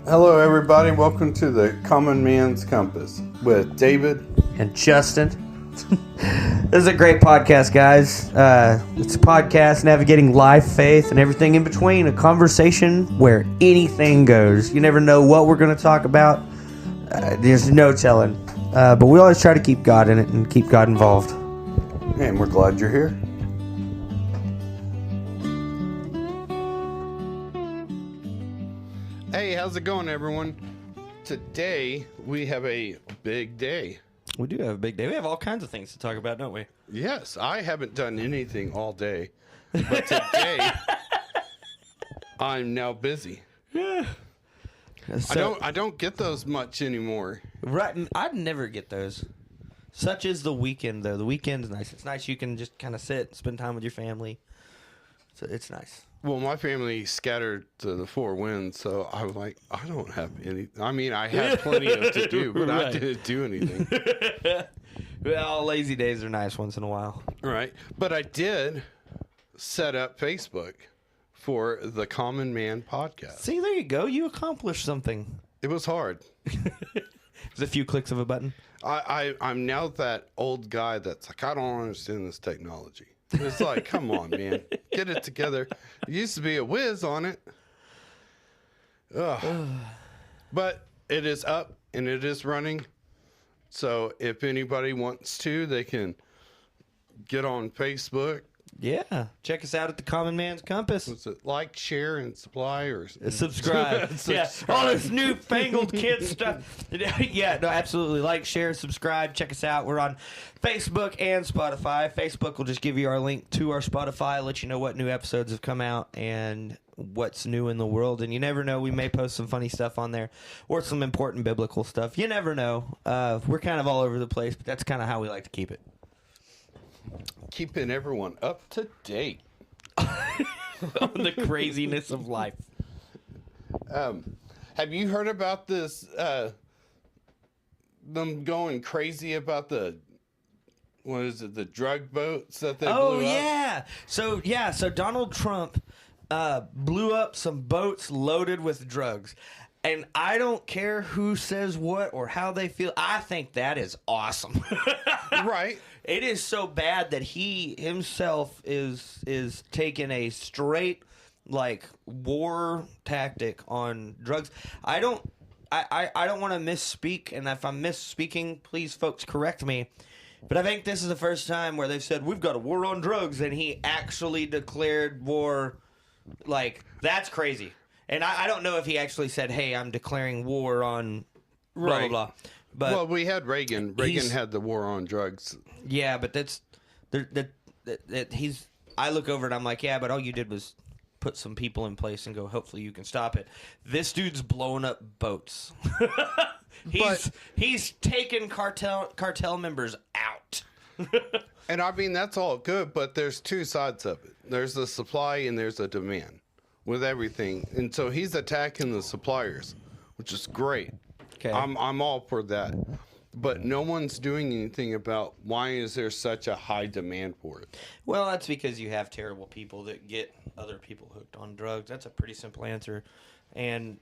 Hello, everybody. Welcome to the Common Man's Compass with David and Justin. This is a great podcast, guys. It's a podcast navigating life, faith, and everything in between. A conversation where anything goes. You never know what we're going to talk about. There's no telling. But we always try to keep God in it and keep God involved. And we're glad you're here. Hey, how's it going, everyone? Today, we have a big day. We do have a big day. We have all kinds of things to talk about, don't we? Yes, I haven't done anything all day. But today, I'm now busy. Yeah. So, I don't get those much anymore. Right, I'd never get those. Such is the weekend, though. The weekend's nice. It's nice you can just kind of sit, spend time with your family. So it's nice. Well, my family scattered to the four winds, so I was like, I don't have any. I mean, I had plenty of to do, but I didn't do anything. Well, lazy days are nice once in a while. Right. But I did set up Facebook for the Common Man podcast. See, there you go. You accomplished something. It was hard. It's a few clicks of a button. I'm now that old guy that's like, I don't understand this technology. It's like, come on, man. Get it together. It used to be a whiz on it. Ugh. But it is up and it is running. So if anybody wants to, they can get on Facebook. Yeah. Check us out at the Common Man's Compass. What's it? Like, share, and supply, or subscribe. Yeah. All this newfangled kid stuff. Yeah, no, absolutely. Like, share, subscribe. Check us out. We're on Facebook and Spotify. Facebook will just give you our link to our Spotify, let you know what new episodes have come out and what's new in the world. And you never know, we may post some funny stuff on there or some important biblical stuff. You never know. We're kind of all over the place, but that's kind of how we like to keep it. Keeping everyone up to date on the craziness of life. Have you heard about this? Them going crazy about the drug boats that they blew up? Oh yeah. So Donald Trump blew up some boats loaded with drugs. And I don't care who says what or how they feel. I think that is awesome. Right. It is so bad that he himself is taking a straight war tactic on drugs. I don't want to misspeak, and if I'm misspeaking, please folks correct me. But I think this is the first time where they've said we've got a war on drugs, and he actually declared war. That's crazy. And I don't know if he actually said, hey, I'm declaring war on blah, blah, blah. But well, we had Reagan. Reagan had the war on drugs. Yeah, but he's... I look over and I'm like, yeah, but all you did was put some people in place and go, hopefully you can stop it. This dude's blowing up boats. He's taking cartel members out. And I mean, that's all good, but there's two sides of it. There's the supply and there's a demand with everything. And so he's attacking the suppliers, which is great. Okay. I'm all for that. But no one's doing anything about why is there such a high demand for it. Well, that's because you have terrible people that get other people hooked on drugs. That's a pretty simple answer. And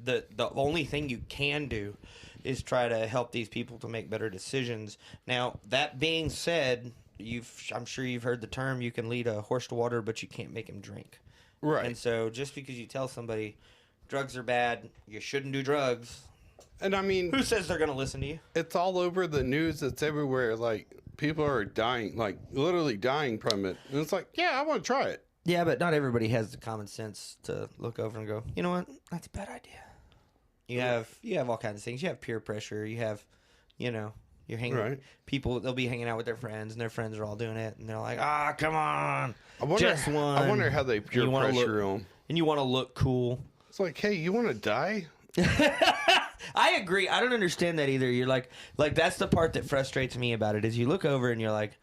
the only thing you can do is try to help these people to make better decisions. Now, that being said, I'm sure you've heard the term, you can lead a horse to water, but you can't make him drink. Right. And so just because you tell somebody drugs are bad, you shouldn't do drugs. And I mean, who says they're going to listen to you? It's all over the news. It's everywhere. Like, people are dying, literally dying from it. And it's like, yeah, I want to try it. Yeah, but not everybody has the common sense to look over and go, you know what? That's a bad idea. You have all kinds of things. You have peer pressure. You have, you're hanging right. People. They'll be hanging out with their friends, and their friends are all doing it, and they're like, come on, I wonder, just one. I wonder how they peer pressure them. And you want to look cool. It's like, hey, you want to die? I agree. I don't understand that either. You're like that's the part that frustrates me about it is you look over and you're like,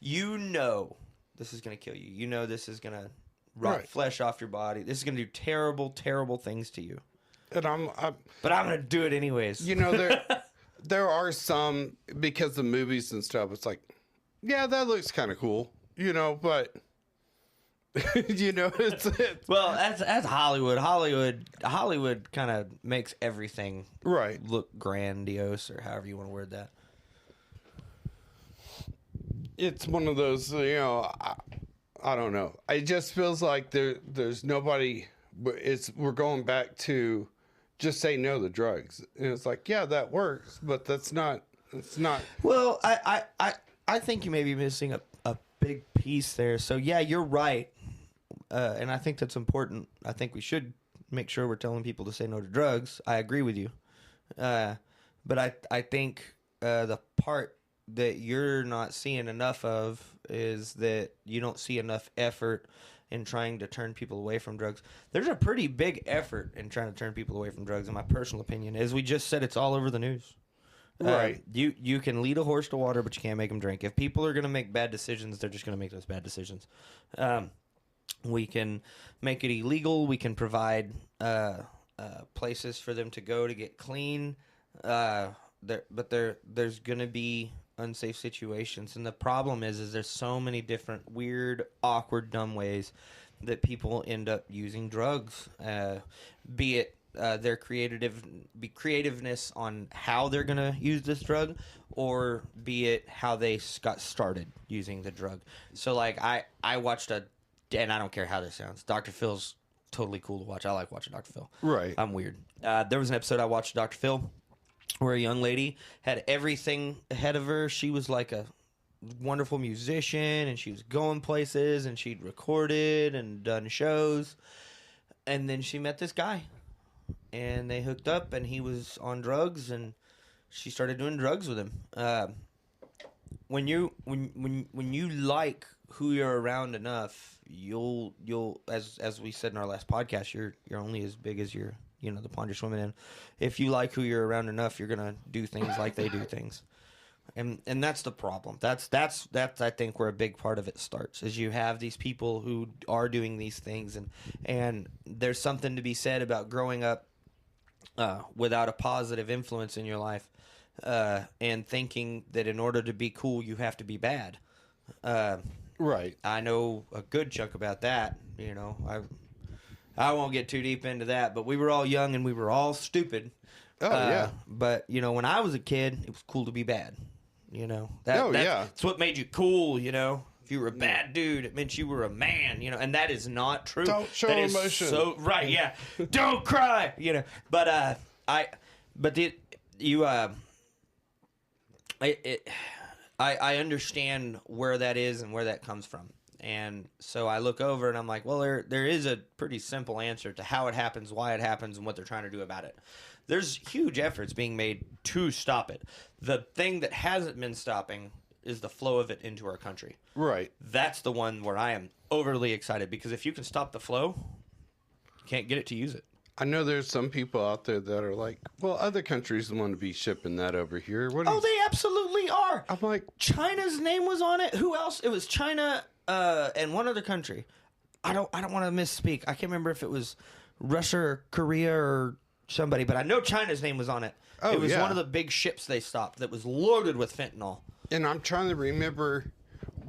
this is going to kill you. You know this is going to rot flesh off your body. This is going to do terrible, terrible things to you. And but I'm going to do it anyways. There are some, because of movies and stuff, it's like, yeah, that looks kind of cool, but You know, it's Well, that's Hollywood. Hollywood kind of makes everything right. look grandiose, or however you want to word that. It's one of those, you know, I don't know. It just feels like there's nobody. We're going back to just say no to drugs, and it's like, yeah, that works, but that's not. It's not. Well, I think you may be missing a big piece there. So yeah, you're right, and I think that's important. I think we should make sure we're telling people to say no to drugs. I agree with you, but I think the part that you're not seeing enough of is that you don't see enough effort in trying to turn people away from drugs. There's a pretty big effort in trying to turn people away from drugs, in my personal opinion. As we just said, it's all over the news. Right. You can lead a horse to water, but you can't make them drink. If people are going to make bad decisions, they're just going to make those bad decisions. We can make it illegal. We can provide places for them to go to get clean. But there's going to be unsafe situations, and the problem is there's so many different weird, awkward, dumb ways that people end up using drugs, be it their creativeness on how they're going to use this drug, or be it how they got started using the drug. So like I watched and I don't care how this sounds, Dr. Phil's totally cool to watch. I like watching Dr. Phil. Right. I'm weird. There was an episode I watched, Dr. Phil, where a young lady had everything ahead of her. She was like a wonderful musician, and she was going places, and she'd recorded and done shows. And then she met this guy, and they hooked up, and he was on drugs, and she started doing drugs with him. When you like who you're around enough, you'll as we said in our last podcast, you're only as big as your the pond you're swimming in. If you like who you're around enough, you're gonna do things like they do things, and that's the problem. That's I think where a big part of it starts, is you have these people who are doing these things, and there's something to be said about growing up without a positive influence in your life, and thinking that in order to be cool you have to be bad. Right. I know a good chunk about that. I won't get too deep into that, but we were all young and we were all stupid. Oh, yeah. But, when I was a kid, it was cool to be bad. Yeah. That's what made you cool, If you were a bad dude, it meant you were a man, and that is not true. Don't show that emotion. So, right, yeah. Don't cry, But, I understand where that is and where that comes from. And so I look over and I'm like, well, there is a pretty simple answer to how it happens, why it happens, and what they're trying to do about it. There's huge efforts being made to stop it. The thing that hasn't been stopping is the flow of it into our country. Right. That's the one where I am overly excited, because if you can stop the flow, you can't get it to use it. I know there's some people out there that are like, well, other countries want to be shipping that over here. They absolutely are. I'm like, China's name was on it. Who else? It was China and one other country. I don't want to misspeak. I can't remember if it was Russia or Korea or somebody, but I know China's name was on it. Oh, it was yeah. one of the big ships they stopped that was loaded with fentanyl. And I'm trying to remember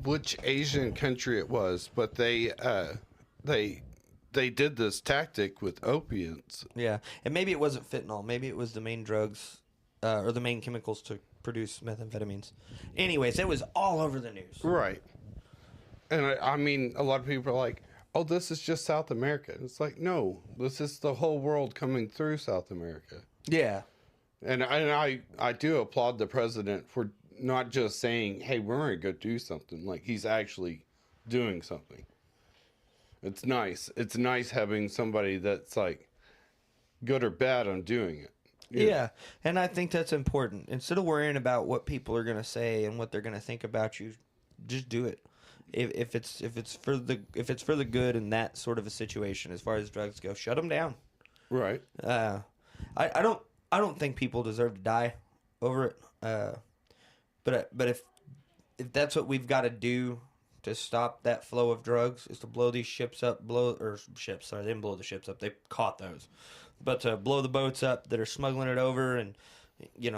which Asian country it was, but they did this tactic with opiates. Yeah, and maybe it wasn't fentanyl. Maybe it was the main drugs or the main chemicals to produce methamphetamines. Anyways, it was all over the news. Right. And I mean, a lot of people are like, oh, this is just South America. It's like, no, this is the whole world coming through South America. Yeah. And I do applaud the president for not just saying, hey, we're going to go do something. Like, he's actually doing something. It's nice. It's nice having somebody that's like good or bad on doing it. Yeah, and I think that's important. Instead of worrying about what people are going to say and what they're going to think about you, just do it. If it's for the good in that sort of a situation, as far as drugs go, shut them down. Right. I don't think people deserve to die over it. But if that's what we've got to do to stop that flow of drugs, is to blow these ships up, they didn't blow the ships up, they caught those. But to blow the boats up that are smuggling it over and,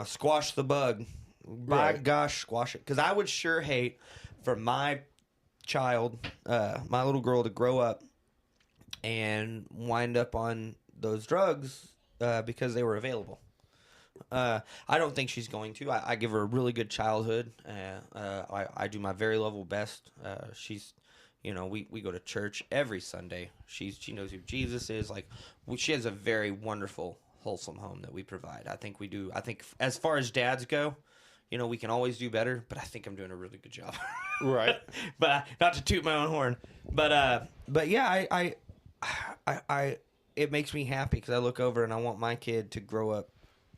squash the bug. By Right. gosh, squash it. Because I would sure hate for my child, my little girl, to grow up and wind up on those drugs because they were available. I don't think she's going to. I give her a really good childhood. I do my very level best. She's, we go to church every Sunday. She knows who Jesus is. Like, she has a very wonderful, wholesome home that we provide. I think we do. I think as far as dads go, we can always do better. But I think I'm doing a really good job. Right. But not to toot my own horn. But yeah, I it makes me happy because I look over and I want my kid to grow up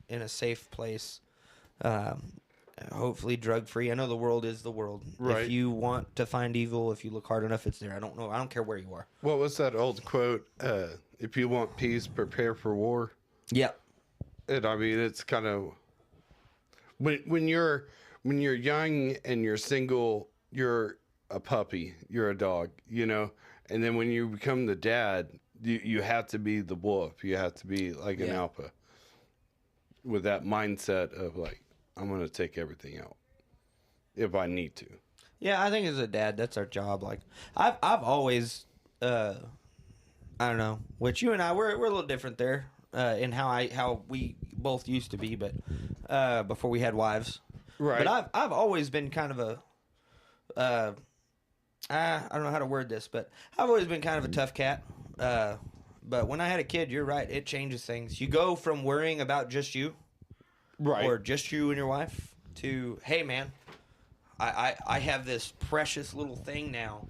in a safe place, hopefully drug free. I know the world is the world. Right. If you want to find evil, if you look hard enough, it's there. I don't know. I don't care where you are. What was that old quote? If you want peace, prepare for war. Yep. And I mean, it's kind of when you're young and you're single, you're a puppy, you're a dog, and then when you become the dad, you have to be the wolf. You have to be like an alpha, with that mindset of like, I'm going to take everything out if I need to. Yeah, I think as a dad, that's our job. Like, I've always, I don't know, which you and I, we're a little different there in how we both used to be, but before we had wives. Right. But I've always been kind of a, I don't know how to word this, but I've always been kind of a tough cat. But when I had a kid, you're right, it changes things. You go from worrying about just you, Right. or just you and your wife, to, hey, man, I have this precious little thing now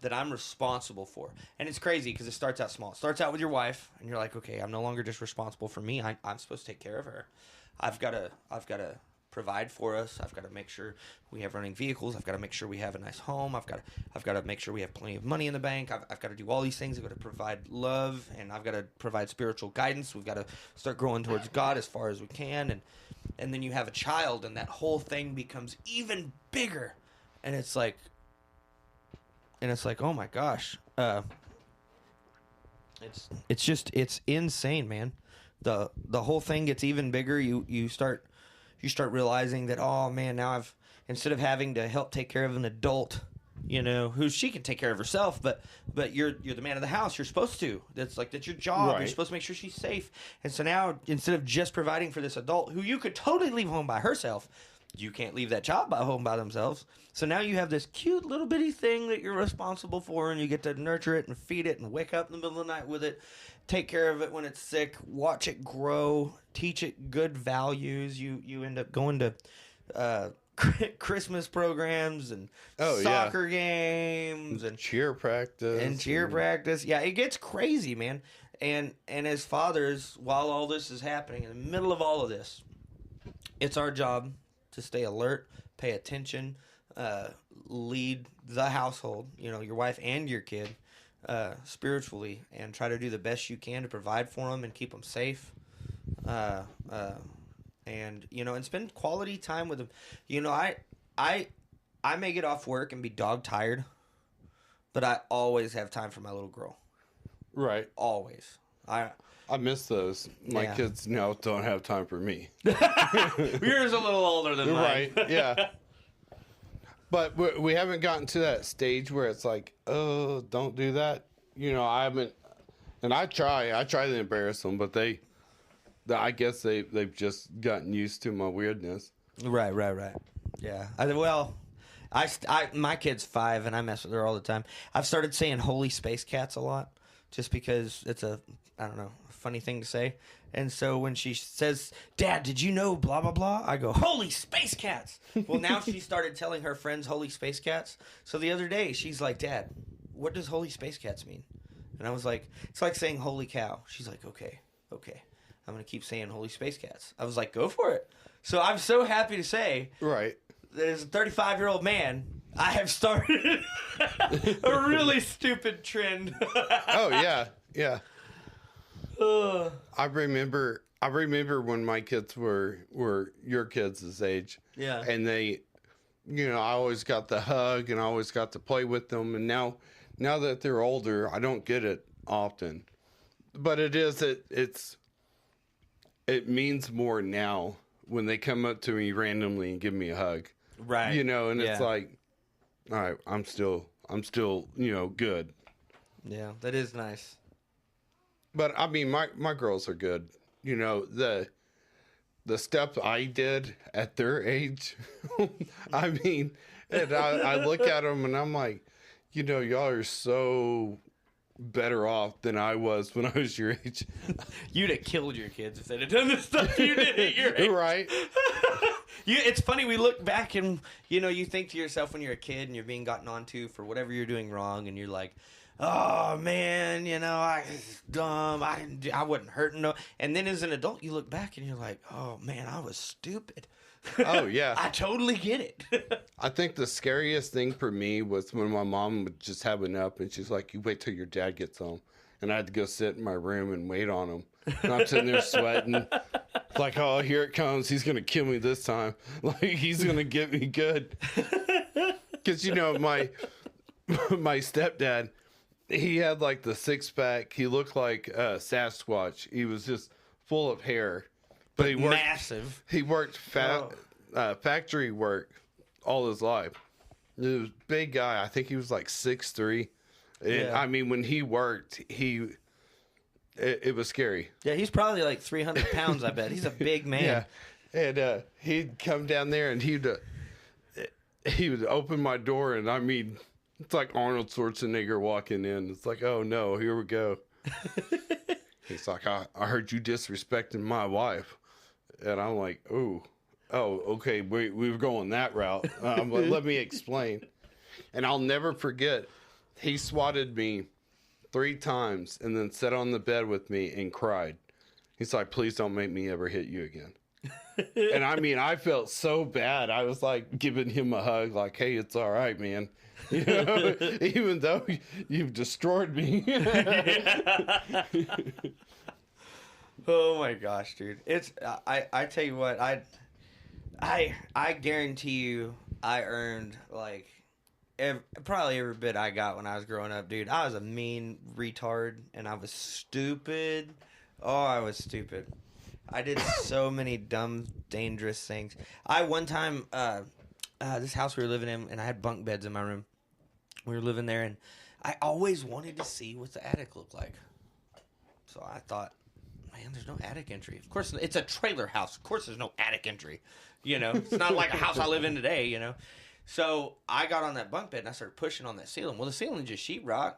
that I'm responsible for. And it's crazy because it starts out small. It starts out with your wife, and you're like, okay, I'm no longer just responsible for me. I'm supposed to take care of her. I've got to provide for us. I've got to make sure we have running vehicles. I've got to make sure we have a nice home. I've got to make sure we have plenty of money in the bank. I've got to do all these things. I've got to provide love, and I've got to provide spiritual guidance. We've got to start growing towards God as far as we can, and then you have a child, and that whole thing becomes even bigger, and it's like, oh my gosh, it's insane, man. The whole thing gets even bigger. You start realizing that, oh man, now instead of having to help take care of an adult, who she can take care of herself, but you're the man of the house. You're supposed to. That's your job. Right. You're supposed to make sure she's safe. And so now, instead of just providing for this adult who you could totally leave home by herself, you can't leave that child home by themselves. So now you have this cute little bitty thing that you're responsible for, and you get to nurture it and feed it and wake up in the middle of the night with it, take care of it when it's sick, watch it grow, teach it good values. You end up going to Christmas programs and soccer games and cheer practice. Yeah, it gets crazy, man. And as fathers, while all this is happening, in the middle of all of this, it's our job to stay alert, pay attention, lead the household, your wife and your kid, spiritually, and try to do the best you can to provide for them and keep them safe. And spend quality time with them. I may get off work and be dog tired, but I always have time for my little girl. Right. Always. I miss those. My kids now don't have time for me. Yours a little older than mine. Right, yeah. But we haven't gotten to that stage where it's like, oh, don't do that. I haven't, and I try to embarrass them, but I guess they've just gotten used to my weirdness. Right. Yeah. My kid's 5, and I mess with her all the time. I've started saying "Holy Space Cats" a lot, just because it's a funny thing to say. And so when she says, "Dad, did you know blah blah blah?" I go, "Holy Space Cats!" Well, now she started telling her friends "Holy Space Cats." So the other day she's like, "Dad, what does Holy Space Cats mean?" And I was like, "It's like saying holy cow." She's like, "Okay, I'm gonna keep saying Holy Space Cats." I was like, "Go for it." So I'm so happy to say, right, that as a 35-year-old man, I have started a really stupid trend. Oh yeah. I remember when my kids were your kids' age. Yeah. And they, I always got the hug and I always got to play with them. And now that they're older, I don't get it often. But it means more now when they come up to me randomly and give me a hug. Right. And it's like, all right, I'm still good. Yeah, that is nice. But I mean, my girls are good. The steps I did at their age. I mean, and I look at them and I'm like, y'all are so better off than I was when I was your age. You'd have killed your kids if they'd have done the stuff you did at your age. Right. It's funny, we look back and, you think to yourself when you're a kid and you're being gotten onto for whatever you're doing wrong, and you're like, oh, man, I was dumb. I wasn't hurting no. And then as an adult, you look back and you're like, oh, man, I was stupid. Oh, yeah. I totally get it. I think the scariest thing for me was when my mom would just have a nap and she's like, you wait till your dad gets home. And I had to go sit in my room and wait on him. And I'm sitting there sweating. Like, oh, here it comes. He's going to kill me this time. Like, he's going to get me good. Because, my stepdad, he had like the six-pack. He looked like Sasquatch. He was just full of hair. But he worked massive. He worked factory work all his life. He was a big guy. I think he was like 6'3". And, I mean, when he worked, it was scary. Yeah, he's probably like 300 pounds, I bet. He's a big man. Yeah. And he'd come down there and he would open my door, and I mean, it's like Arnold Schwarzenegger walking in. It's like, oh no, here we go. He's like, I heard you disrespecting my wife. And I'm like, oh, okay, we were going that route. But let me explain. And I'll never forget, he swatted me 3 times and then sat on the bed with me and cried. He's like, please don't make me ever hit you again. And I mean, I felt so bad. I was like giving him a hug, like, hey, it's all right, man. Even though you've destroyed me. Oh my gosh, dude. It's I tell you what, I guarantee you I earned like probably every bit I got when I was growing up, dude. I was a mean retard and I was stupid. Oh, I was stupid. I did so many dumb, dangerous things. One time, this house we were living in, and I had bunk beds in my room. We were living there, and I always wanted to see what the attic looked like. So I thought, man, there's no attic entry. Of course, it's a trailer house. Of course, there's no attic entry. It's not like a house I live in today, So I got on that bunk bed, and I started pushing on that ceiling. Well, the ceiling is just sheetrock.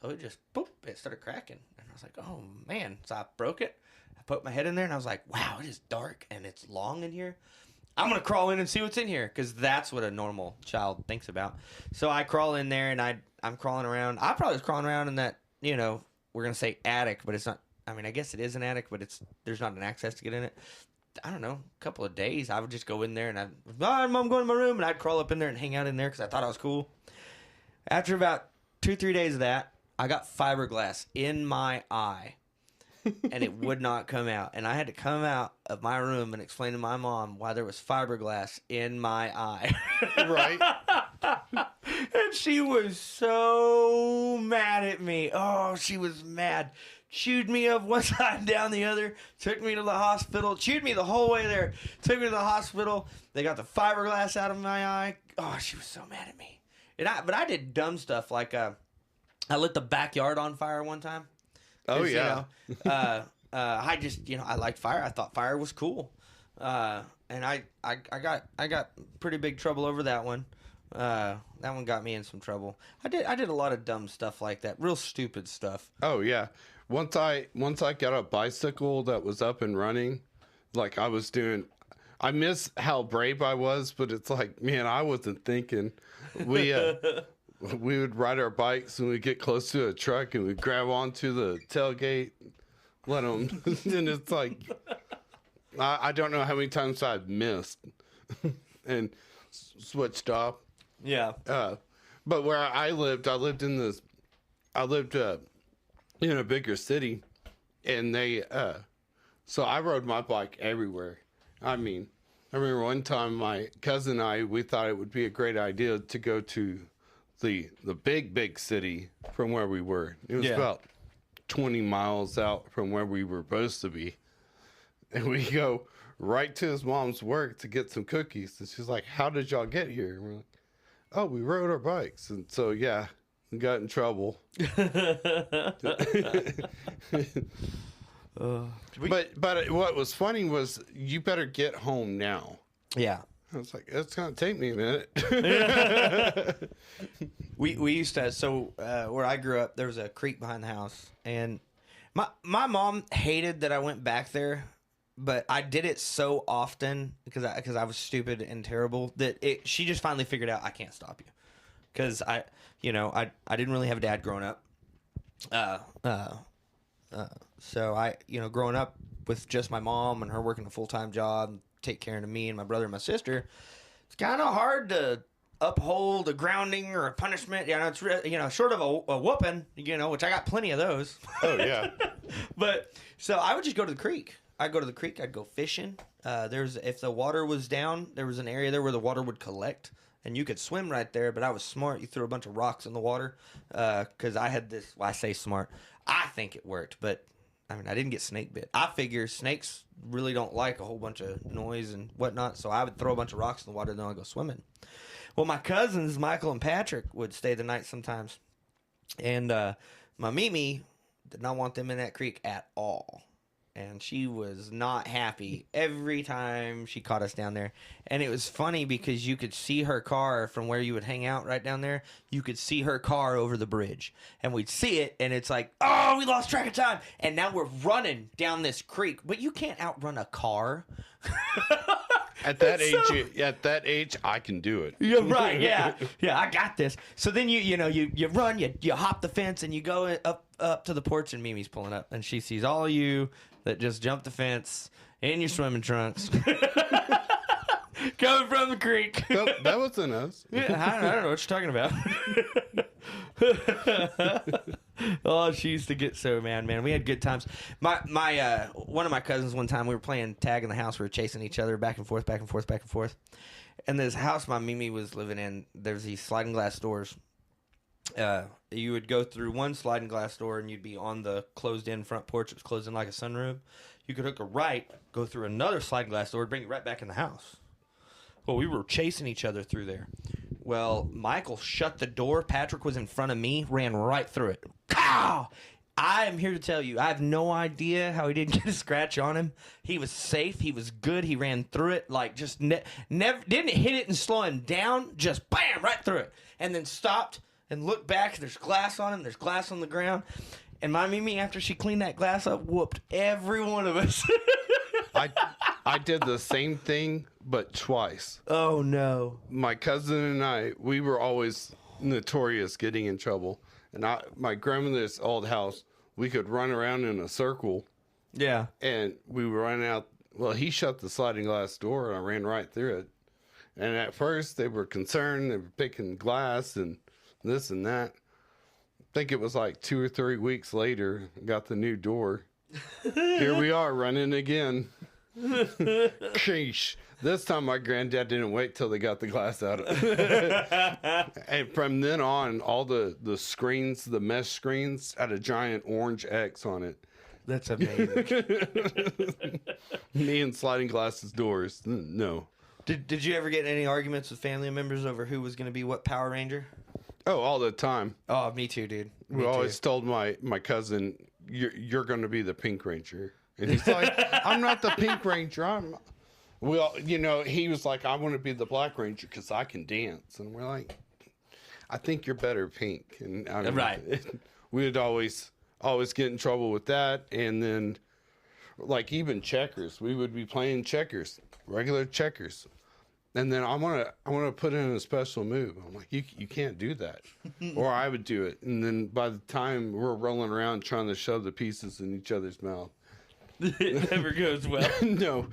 So it just, boop, it started cracking. And I was like, oh, man. So I broke it. I put my head in there, and I was like, wow, it is dark, and it's long in here. I'm going to crawl in and see what's in here, because that's what a normal child thinks about. So I crawl in there, and I'm crawling around. I probably was crawling around in that, we're going to say attic, but it's not. I mean, I guess it is an attic, but there's not an access to get in it. I don't know, a couple of days, I would just go in there, and Mom, I'm going to my room, and I'd crawl up in there and hang out in there because I thought I was cool. After about 2-3 days of that, I got fiberglass in my eye. And it would not come out. And I had to come out of my room and explain to my mom why there was fiberglass in my eye. Right. And she was so mad at me. Oh, she was mad. Chewed me up one side, down the other. Took me to the hospital. Chewed me the whole way there. Took me to the hospital. They got the fiberglass out of my eye. Oh, she was so mad at me. But I did dumb stuff like I lit the backyard on fire one time. Oh yeah. I just I liked fire. I thought fire was cool, and I got pretty big trouble over that one. That one got me in some trouble. I did a lot of dumb stuff like that, real stupid stuff. Oh yeah. Once I got a bicycle that was up and running, like I was doing. I miss how brave I was, but it's like, man, I wasn't thinking. We would ride our bikes and we'd get close to a truck and we'd grab onto the tailgate, let them, and it's like, I don't know how many times I've missed and switched off. Yeah. But where I lived in a bigger city, and so I rode my bike everywhere. I mean, I remember one time my cousin and we thought it would be a great idea to go to the big city from where we were. It was about 20 miles out from where we were supposed to be. And we go right to his mom's work to get some cookies. And she's like, how did y'all get here? And we're like, Oh, we rode our bikes, and so yeah, we got in trouble. But what was funny was you better get home now. Yeah. I was like, it's gonna take me a minute. We used to, where I grew up, there was a creek behind the house, and my mom hated that I went back there, but I did it so often because I was stupid and terrible that she just finally figured out I can't stop you, because I didn't really have a dad growing up, so growing up with just my mom and her working a full-time job, take care of me and my brother and my sister, it's kind of hard to uphold a grounding or a punishment. It's short of a whooping, which I got plenty of those. Oh yeah. But so I would just go to the creek. I'd go to the creek. I'd go fishing. If the water was down, there was an area there where the water would collect, and you could swim right there. But I was smart. You threw a bunch of rocks in the water because I had this. Well, I say smart. I think it worked, but I mean, I didn't get snake bit. I figure snakes really don't like a whole bunch of noise and whatnot, so I would throw a bunch of rocks in the water and then I'd go swimming. Well, my cousins, Michael and Patrick, would stay the night sometimes. And my Mimi did not want them in that creek at all. And she was not happy every time she caught us down there. And it was funny because you could see her car from where you would hang out right down there. You could see her car over the bridge. And we'd see it, and it's like, oh, we lost track of time. And now we're running down this creek. But you can't outrun a car. At that age, I can do it. Yeah, right. Yeah, I got this. So then you run, you hop the fence, and you go up to the porch, and Mimi's pulling up, and she sees all of you that just jumped the fence in your swimming trunks, coming from the creek. That wasn't us. Yeah, I don't know what you're talking about. Oh, she used to get so mad, man. We had good times. My one of my cousins, one time we were playing tag in the house. We were chasing each other back and forth, back and forth, back and forth. And this house my Mimi was living in, there's these sliding glass doors. You would go through one sliding glass door and you'd be on the closed-in front porch. It was closed in like a sunroom. You could hook a right, go through another sliding glass door, bring it right back in the house. Well, we were chasing each other through there. Well, Michael shut the door. Patrick was in front of me, ran right through it. Pow! I am here to tell you, I have no idea how he didn't get a scratch on him. He was safe. He was good. He ran through it like just never didn't hit it and slow him down. Just bam, right through it, and then stopped and looked back. There's glass on him. There's glass on the ground. And my Mimi, after she cleaned that glass up, whooped every one of us. I did the same thing, but twice. Oh, no. My cousin and I, we were always notorious getting in trouble. And my grandmother's old house, we could run around in a circle. Yeah. And we were running out. Well, he shut the sliding glass door, and I ran right through it. And at first, they were concerned. They were picking glass and this and that. I think it was like 2 or 3 weeks later, got the new door. Here we are running again. Sheesh. This time my granddad didn't wait till they got the glass out of it. And from then on, all the screens, the mesh screens, had a giant orange X on it. That's amazing. Me and sliding glasses doors. No. Did you ever get in any arguments with family members over who was going to be what Power Ranger? Oh, all the time. Oh, me too, dude. We always told my cousin, you're going to be the Pink Ranger. And he's like, I'm not the Pink Ranger. He was like, I want to be the Black Ranger because I can dance. And we're like, I think you're better pink. And right. We would always get in trouble with that. And then, like, even checkers, we would be playing checkers, regular checkers. And then I want to put in a special move. I'm like, you can't do that. Or I would do it. And then by the time we're rolling around trying to shove the pieces in each other's mouth. It never goes well. No.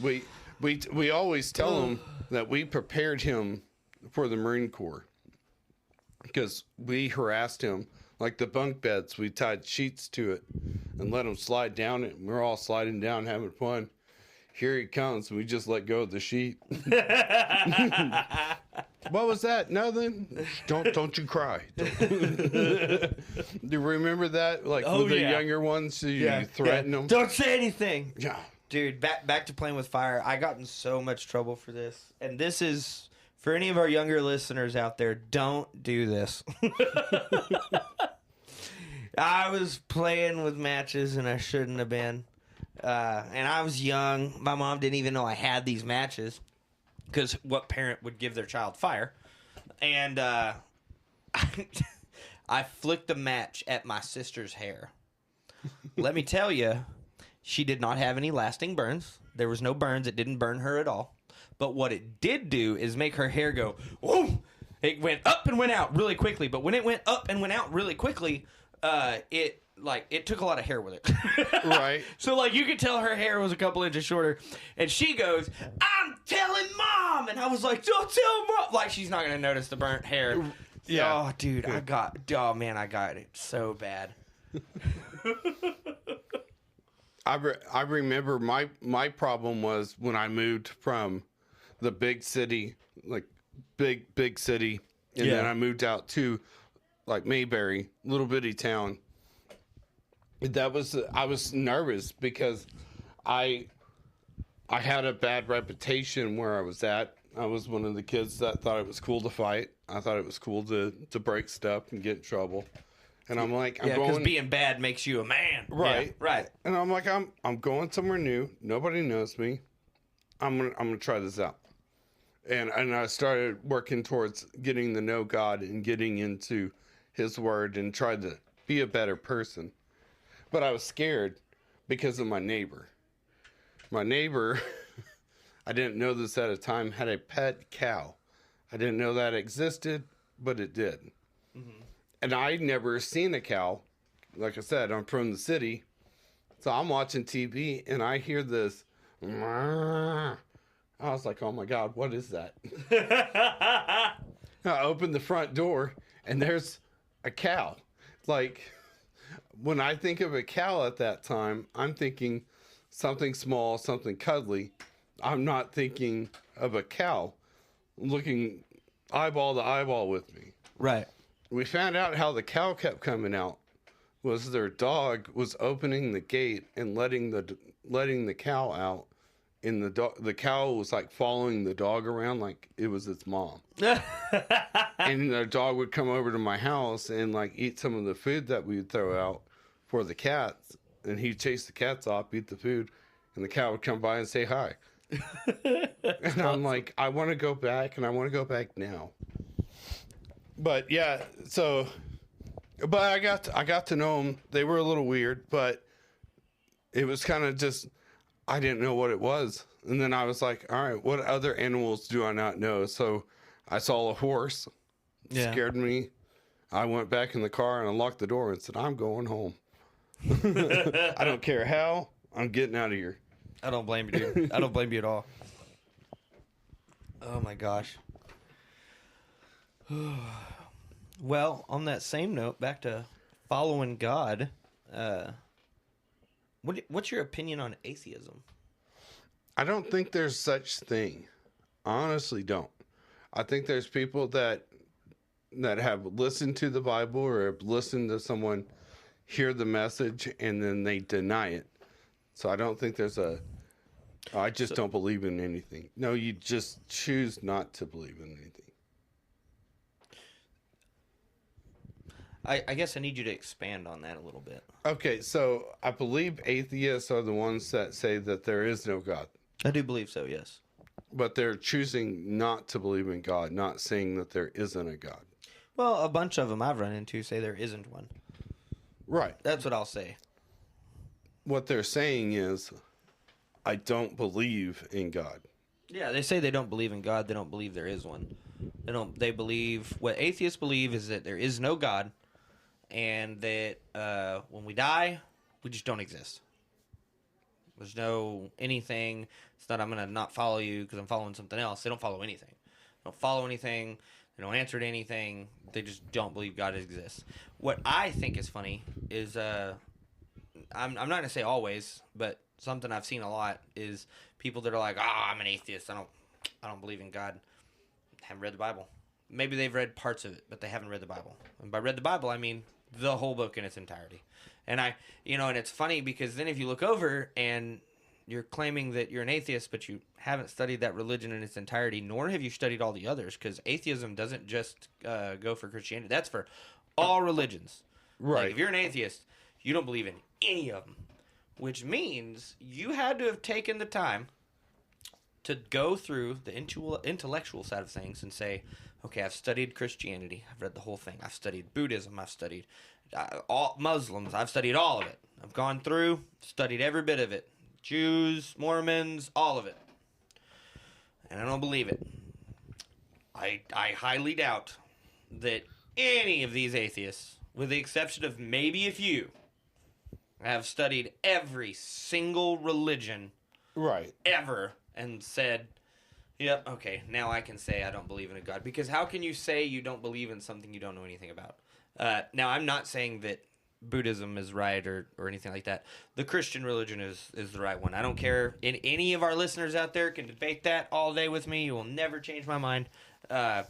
We always tell him that we prepared him for the Marine Corps. Because we harassed him. Like the bunk beds, we tied sheets to it and let him slide down it. And we're all sliding down having fun. Here he comes. We just let go of the sheet. What was that? Nothing. Don't you cry. Do you remember that? Like with the younger ones, you threaten them. Don't say anything. Yeah. Dude, back to playing with fire. I got in so much trouble for this. And this is For any of our younger listeners out there, don't do this. I was playing with matches and I shouldn't have been. And I was young. My mom didn't even know I had these matches because what parent would give their child fire? And I flicked a match at my sister's hair. Let me tell you, she did not have any lasting burns. There was no burns. It didn't burn her at all. But what it did do is make her hair go, whoa! It went up and went out really quickly. But when it went up and went out really quickly, it took a lot of hair with it. Right. So, like, you could tell her hair was a couple inches shorter. And she goes, I'm telling Mom! And I was like, don't tell Mom! Like, she's not going to notice the burnt hair. Yeah. Oh, dude, I got it so bad. I remember my problem was when I moved from the big city, like big city, and then I moved out to like Mayberry, little bitty town. I was nervous because I had a bad reputation where I was at. I was one of the kids that thought it was cool to fight. I thought it was cool to break stuff and get in trouble. And I'm like, because being bad makes you a man. Right. Yeah, right. And I'm like, I'm going somewhere new. Nobody knows me. I'm gonna try this out. And I started working towards getting to know God and getting into His Word and tried to be a better person. But I was scared because of my neighbor. My neighbor, I didn't know this at a time, had a pet cow. I didn't know that existed, but it did. Mm-hmm. And I'd never seen a cow. Like I said, I'm from the city. So I'm watching TV and I hear this. I was like, oh my God, what is that? I opened the front door and there's a cow. Like, when I think of a cow at that time, I'm thinking something small, something cuddly. I'm not thinking of a cow looking eyeball to eyeball with me. Right. We found out how the cow kept coming out was their dog was opening the gate and letting the cow out, and the cow was like following the dog around like it was its mom. And the dog would come over to my house and like eat some of the food that we would throw out for the cats, and he'd chase the cats off, eat the food, and the cow would come by and say hi. And I'm like, I want to go back, and I want to go back now. But yeah, so, but I got to know them. They were a little weird, but it was kind of just, I didn't know what it was. And then I was like, all right, what other animals do I not know? So I saw a horse. It scared me. I went back in the car and unlocked the door and said, I'm going home. I don't care how. I'm getting out of here. I don't blame you, dude. I don't blame you at all. Oh, my gosh. Well, on that same note, back to following God, what's your opinion on atheism? I don't think there's such thing. I honestly don't. I think there's people that have listened to the Bible or have listened to someone hear the message and then they deny it. So I don't think there's I just don't believe in anything. No, you just choose not to believe in anything. I guess I need you to expand on that a little bit. Okay, so I believe atheists are the ones that say that there is no God. I do believe so, yes. But they're choosing not to believe in God, not saying that there isn't a God. Well, a bunch of them I've run into say there isn't one. Right. That's what I'll say. What they're saying is, I don't believe in God. Yeah, they say they don't believe in God. They don't believe there is one. They believe, what atheists believe is that there is no God, and that when we die, we just don't exist. There's no anything. It's not I'm going to not follow you because I'm following something else. They don't follow anything. They don't follow anything. They don't answer to anything. They just don't believe God exists. What I think is funny is, I'm not going to say always, but something I've seen a lot is people that are like, I'm an atheist. I don't believe in God. Haven't read the Bible. Maybe they've read parts of it, but they haven't read the Bible. And by read the Bible, I mean the whole book in its entirety. And and it's funny because then if you look over and you're claiming that you're an atheist, but you haven't studied that religion in its entirety, nor have you studied all the others, because atheism doesn't just go for Christianity. That's for all religions. Right. Like, if you're an atheist, you don't believe in any of them, which means you had to have taken the time to go through the intellectual side of things and say, okay, I've studied Christianity. I've read the whole thing. I've studied Buddhism. I've studied all Muslims. I've studied all of it. I've gone through, studied every bit of it. Jews, Mormons, all of it. And I don't believe it. I highly doubt that any of these atheists, with the exception of maybe a few, have studied every single religion Right. ever and said, yep, okay, now I can say I don't believe in a God. Because how can you say you don't believe in something you don't know anything about? Now, I'm not saying that Buddhism is right or anything like that. The Christian religion is the right one. I don't care. Any of our listeners out there can debate that all day with me. You will never change my mind. God's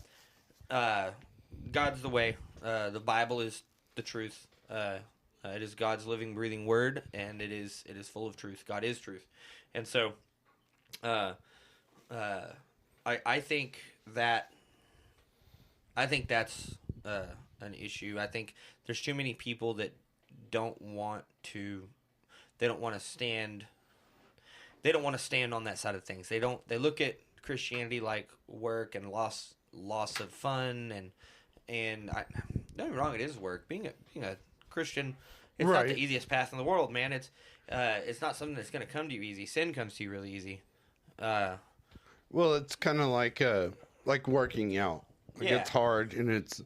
the way. The Bible is the truth. It is God's living, breathing word, and it is full of truth. God is truth. And so I think that's an issue. I think there's too many people that don't want to stand on that side of things. They look at Christianity like work and loss of fun and don't get me wrong, it is work. Being a Christian, it's not the easiest path in the world, man. It's not something that's going to come to you easy. Sin comes to you really easy. Well, it's kind of like working out. Like, it's hard and it's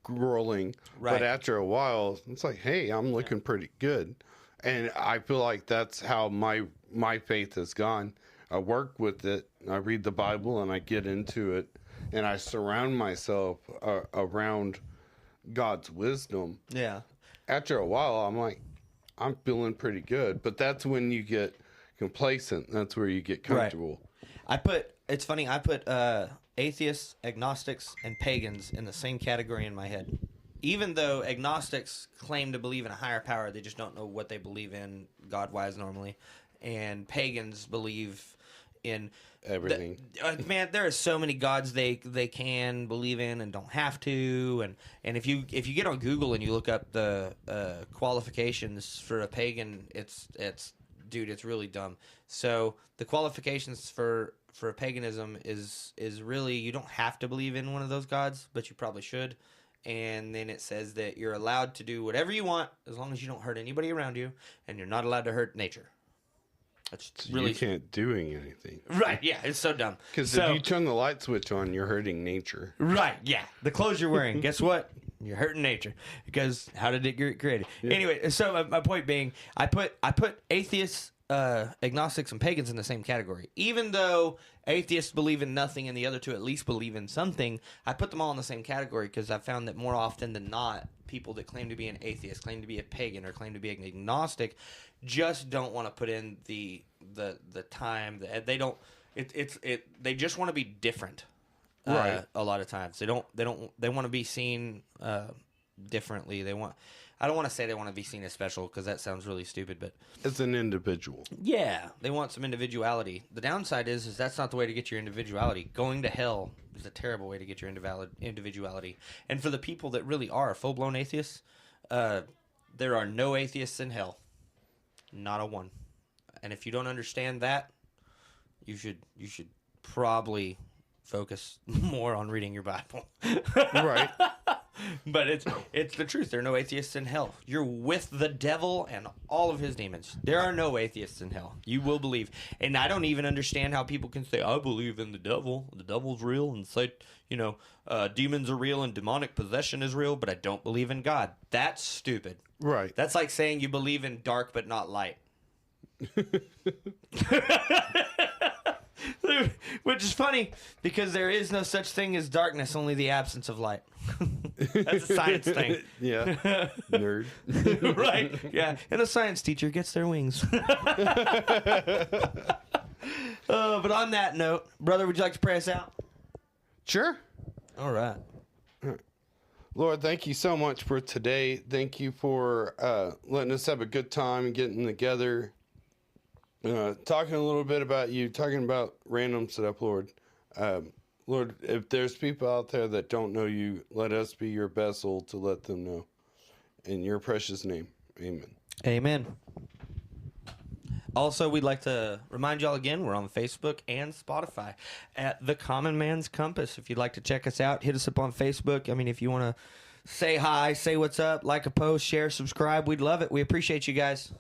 grueling, but after a while, it's like, hey, I'm looking pretty good, and I feel like that's how my faith has gone. I work with it. I read the Bible and I get into it, and I surround myself around God's wisdom. Yeah. After a while, I'm like, I'm feeling pretty good, but that's when you get complacent. That's where you get comfortable. It's funny, I put atheists, agnostics, and pagans in the same category in my head. Even though agnostics claim to believe in a higher power, they just don't know what they believe in God-wise normally. And pagans believe in everything. Man, there are so many gods they can believe in and don't have to. And if you get on Google and you look up the qualifications for a pagan, it's really dumb. So the qualifications for paganism is really, you don't have to believe in one of those gods, but you probably should. And then it says that you're allowed to do whatever you want as long as you don't hurt anybody around you, and you're not allowed to hurt nature. That's really, you can't do anything. Right, yeah, it's so dumb. Because if you turn the light switch on, you're hurting nature. Right, yeah. The clothes you're wearing, guess what? You're hurting nature. Because how did it get created? Yeah. Anyway, so my point being, I put atheists, agnostics, and pagans in the same category. Even though atheists believe in nothing and the other two at least believe in something, I put them all in the same category because I've found that more often than not, people that claim to be an atheist, claim to be a pagan, or claim to be an agnostic just don't want to put in the time. They don't. They just want to be different. Right. A lot of times they want to be seen differently. I don't want to say they want to be seen as special because that sounds really stupid, but as an individual. Yeah, they want some individuality. The downside is that's not the way to get your individuality. Going to hell is a terrible way to get your individuality. And for the people that really are full-blown atheists, there are no atheists in hell. Not a one. And if you don't understand that, you should probably focus more on reading your Bible. Right. But it's the truth. There are no atheists in hell. You're with the devil and all of his demons. There are no atheists in hell. You will believe. And I don't even understand how people can say, I believe in the devil. The devil's real. And say, demons are real and demonic possession is real, but I don't believe in God. That's stupid. Right. That's like saying you believe in dark but not light. Which is funny because there is no such thing as darkness, only the absence of light. That's a science thing. Yeah. Nerd. Right. Yeah. And a science teacher gets their wings. But on that note, brother, would you like to pray us out? Sure. All right. Lord, thank you so much for today. Thank you for letting us have a good time and getting together. Talking a little bit about you, talking about random setup, Lord. Lord, if there's people out there that don't know you, let us be your vessel to let them know. In your precious name, amen. Amen. Also, we'd like to remind y'all again, we're on Facebook and Spotify at The Common Man's Compass. If you'd like to check us out, hit us up on Facebook. I mean, if you want to say hi, say what's up, like a post, share, subscribe, we'd love it. We appreciate you guys.